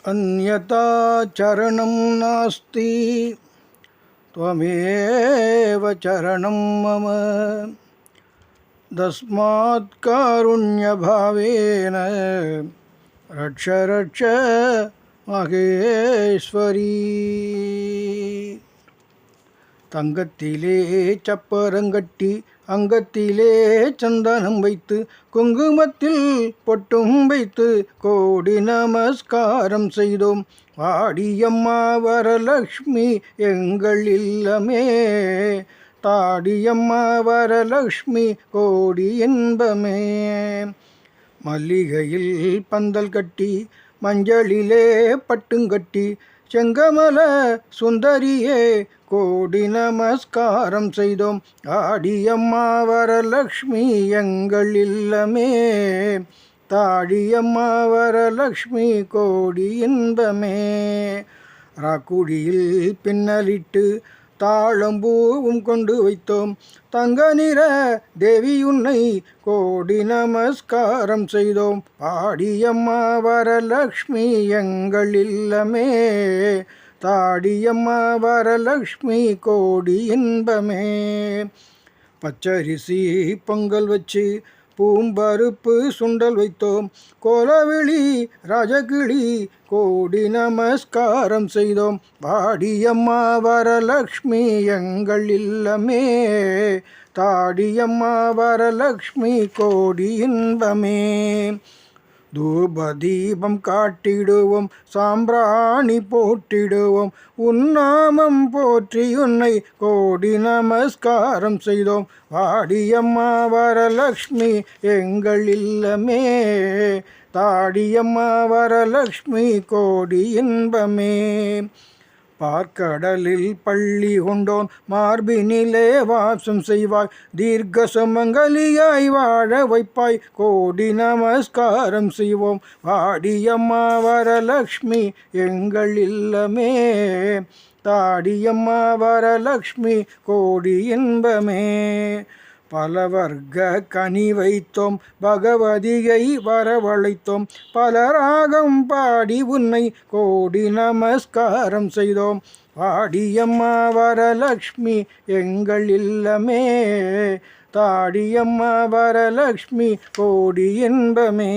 अन्यथा चरणं नास्ति त्वमेव चरणं मम तस्मात् कारुण्यभावेन रक्ष रक्ष மகேஸ்வரி. தங்கத்திலே சப்பரங்கட்டி அங்கத்திலே சந்தனம் வைத்து குங்குமத்தில் பொட்டும் வைத்து கோடி நமஸ்காரம் செய்தோம். வாடியம்மா வரலக்ஷ்மி எங்கள் இல்லமே, தாடியம்மா வரலக்ஷ்மி கோடி இன்பமே. மல்லிகையில் பந்தல் கட்டி மஞ்சளிலே பட்டுங்கட்டி செங்கமல சுந்தரியே கோடி நமஸ்காரம் செய்தோம். ஆடியம்மா வரலக்ஷ்மி எங்கள் இல்லமே, தாடியம்மா வரலக்ஷ்மி கோடி இன்பமே. ராக்குடியில் பின்னலிட்டு தாழம்பூவும் கொண்டு வைத்தோம். தங்க நிற தேவி உன்னை கோடி நமஸ்காரம் செய்தோம். பாடியம்மா வரலக்ஷ்மி எங்கள் இல்லமே, தாடியம்மா வரலக்ஷ்மி கோடி இன்பமே. பச்சரிசி பொங்கல் வச்சு பூம்பருப்பு சுண்டல் வைத்தோம். கோலவிழி ராஜகிளி கோடி நமஸ்காரம் செய்தோம். வாடியம்மா வரலக்ஷ்மி எங்கள் இல்லமே, தாடியம்மா வரலக்ஷ்மி கோடி இன்பமே. தூப தீபம் காட்டிடுவோம், சாம்பிராணி போட்டிடுவோம். உன்னாமம் போற்றி உன்னை கோடி நமஸ்காரம் செய்தோம். வாடியம்மா வரலக்ஷ்மி எங்கள் இல்லமே, தாடியம்மா வரலக்ஷ்மி கோடி இன்பமே. பார்க்கடலில் பள்ளி கொண்டோன் மார்பினிலே வாசம் செய்வாய். தீர்க்க சுமங்கலியாய் வாழ வைப்பாய், கோடி நமஸ்காரம் செய்வோம். வாடியம்மா வரலக்ஷ்மி எங்கள் இல்லமே, தாடியம்மா வரலக்ஷ்மி கோடி இன்பமே. பல வர்க்க கனி வைத்தோம், பகவதியை வரவழைத்தோம். பல ராகம் பாடி உன்னை கோடி நமஸ்காரம் செய்தோம். வாடியம்மா வரலக்ஷ்மி எங்கள் இல்லமே, தாடியம்மா வரலக்ஷ்மி கோடி இன்பமே.